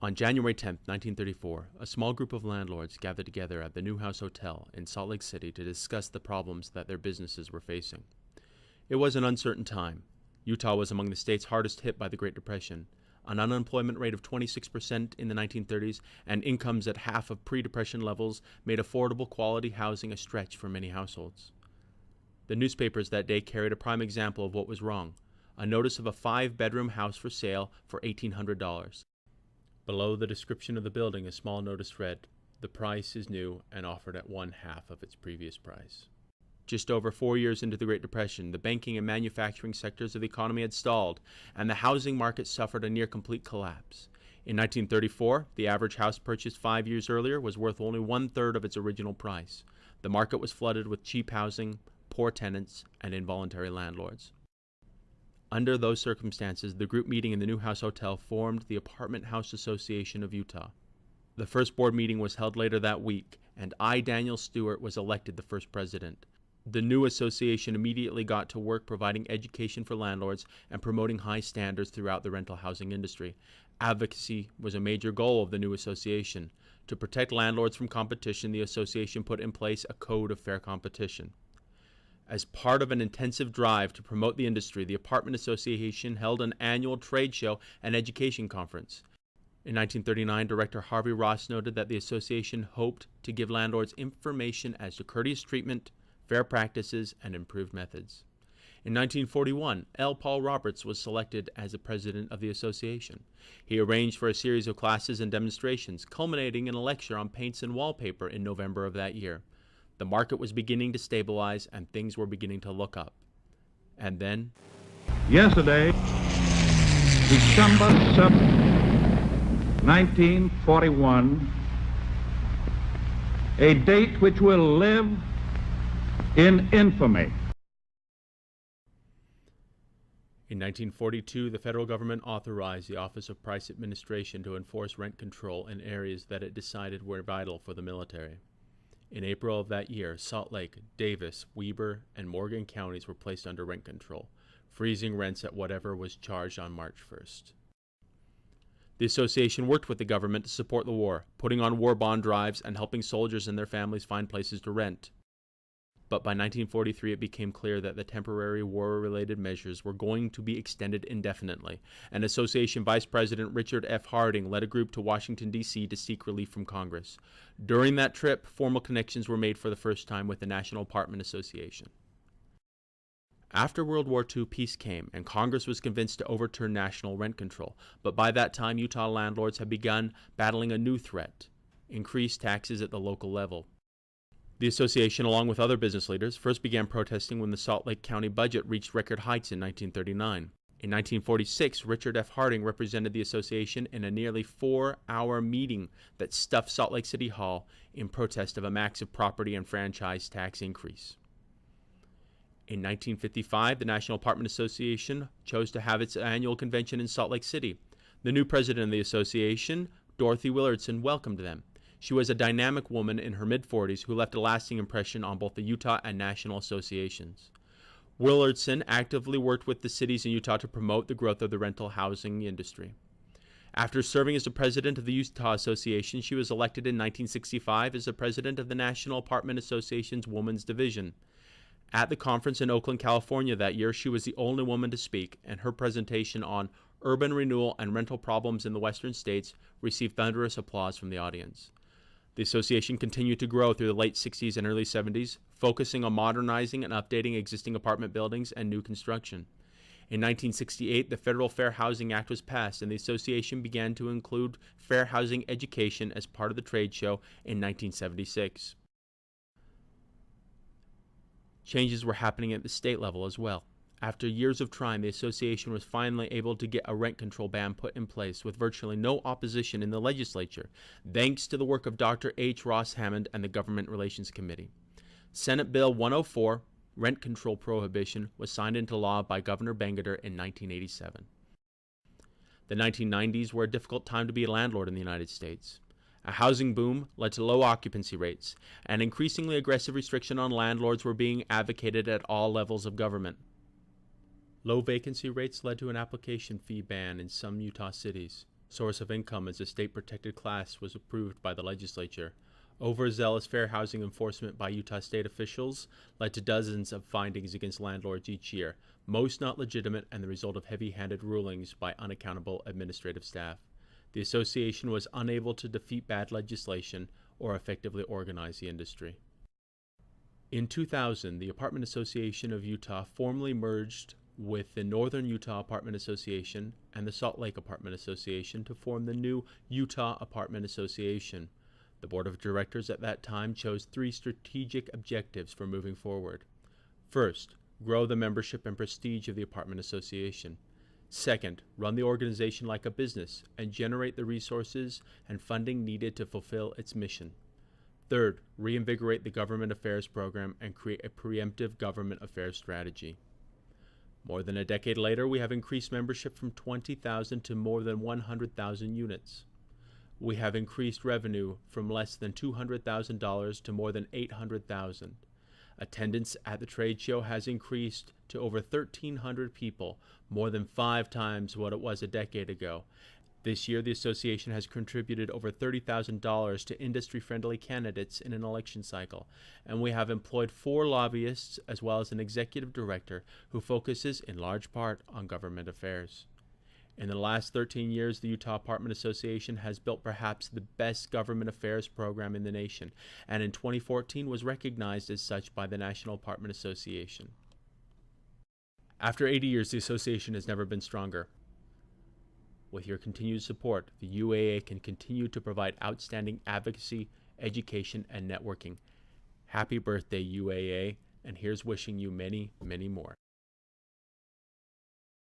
On January 10, 1934, a small group of landlords gathered together at the Newhouse Hotel in Salt Lake City to discuss the problems that their businesses were facing. It was an uncertain time. Utah was among the states hardest hit by the Great Depression. An unemployment rate of 26% in the 1930s and incomes at half of pre-depression levels made affordable quality housing a stretch for many households. The newspapers that day carried a prime example of what was wrong: a notice of a 5-bedroom house for sale for $1,800. Below the description of the building, a small notice read, "The price is new and offered at 1/2 of its previous price." Just over 4 years into the Great Depression, the banking and manufacturing sectors of the economy had stalled, and the housing market suffered a near-complete collapse. In 1934, the average house purchased 5 years earlier was worth only 1/3 of its original price. The market was flooded with cheap housing, poor tenants, and involuntary landlords. Under those circumstances, the group meeting in the Newhouse Hotel formed the Apartment House Association of Utah. The first board meeting was held later that week, and I. Daniel Stewart was elected the first president. The new association immediately got to work providing education for landlords and promoting high standards throughout the rental housing industry. Advocacy was a major goal of the new association. To protect landlords from competition, the association put in place a code of fair competition. As part of an intensive drive to promote the industry, the Apartment Association held an annual trade show and education conference. In 1939, Director Harvey Ross noted that the association hoped to give landlords information as to courteous treatment, fair practices, and improved methods. In 1941, L. Paul Roberts was selected as the president of the association. He arranged for a series of classes and demonstrations, culminating in a lecture on paints and wallpaper in November of that year. The market was beginning to stabilize, and things were beginning to look up. And then, yesterday, December 7, 1941, a date which will live in infamy. In 1942, the federal government authorized the Office of Price Administration to enforce rent control in areas that it decided were vital for the military. In April of that year, Salt Lake, Davis, Weber, and Morgan counties were placed under rent control, freezing rents at whatever was charged on March 1st. The association worked with the government to support the war, putting on war bond drives and helping soldiers and their families find places to rent. But by 1943, it became clear that the temporary war-related measures were going to be extended indefinitely, and Association Vice President Richard F. Harding led a group to Washington, D.C. to seek relief from Congress. During that trip, formal connections were made for the first time with the National Apartment Association. After World War II, peace came, and Congress was convinced to overturn national rent control. But by that time, Utah landlords had begun battling a new threat: increased taxes at the local level. The association, along with other business leaders, first began protesting when the Salt Lake County budget reached record heights in 1939. In 1946, Richard F. Harding represented the association in a nearly 4-hour meeting that stuffed Salt Lake City Hall in protest of a massive property and franchise tax increase. In 1955, the National Apartment Association chose to have its annual convention in Salt Lake City. The new president of the association, Dorothy Willardson, welcomed them. She was a dynamic woman in her mid-40s who left a lasting impression on both the Utah and national associations. Willardson actively worked with the cities in Utah to promote the growth of the rental housing industry. After serving as the president of the Utah Association, she was elected in 1965 as the president of the National Apartment Association's Women's Division. At the conference in Oakland, California that year, she was the only woman to speak, and her presentation on urban renewal and rental problems in the western states received thunderous applause from the audience. The association continued to grow through the late 60s and early 70s, focusing on modernizing and updating existing apartment buildings and new construction. In 1968, the Federal Fair Housing Act was passed, and the association began to include fair housing education as part of the trade show in 1976. Changes were happening at the state level as well. After years of trying, the association was finally able to get a rent control ban put in place with virtually no opposition in the legislature, thanks to the work of Dr. H. Ross Hammond and the Government Relations Committee. Senate Bill 104, Rent Control Prohibition, was signed into law by Governor Bangerter in 1987. The 1990s were a difficult time to be a landlord in the United States. A housing boom led to low occupancy rates, and increasingly aggressive restriction on landlords were being advocated at all levels of government. Low vacancy rates led to an application fee ban in some Utah cities. source of income as a state-protected class was approved by the legislature. Overzealous fair housing enforcement by Utah state officials led to dozens of findings against landlords each year, most not legitimate and the result of heavy-handed rulings by unaccountable administrative staff. The association was unable to defeat bad legislation or effectively organize the industry. In 2000, the Apartment Association of Utah formally merged with the Northern Utah Apartment Association and the Salt Lake Apartment Association to form the new Utah Apartment Association. The board of directors at that time chose 3 strategic objectives for moving forward. First, grow the membership and prestige of the Apartment Association. Second, run the organization like a business and generate the resources and funding needed to fulfill its mission. Third, reinvigorate the government affairs program and create a preemptive government affairs strategy. More than a decade later, we have increased membership from 20,000 to more than 100,000 units. We have increased revenue from less than $200,000 to more than $800,000. Attendance at the trade show has increased to over 1,300 people, more than 5 times what it was a decade ago. This year, the association has contributed over $30,000 to industry-friendly candidates in an election cycle, and we have employed 4 lobbyists as well as an executive director who focuses in large part on government affairs. In the last 13 years, the Utah Apartment Association has built perhaps the best government affairs program in the nation, and in 2014 was recognized as such by the National Apartment Association. After 80 years, the association has never been stronger. With your continued support, the UAA can continue to provide outstanding advocacy, education, and networking. Happy birthday, UAA, and here's wishing you many, many more.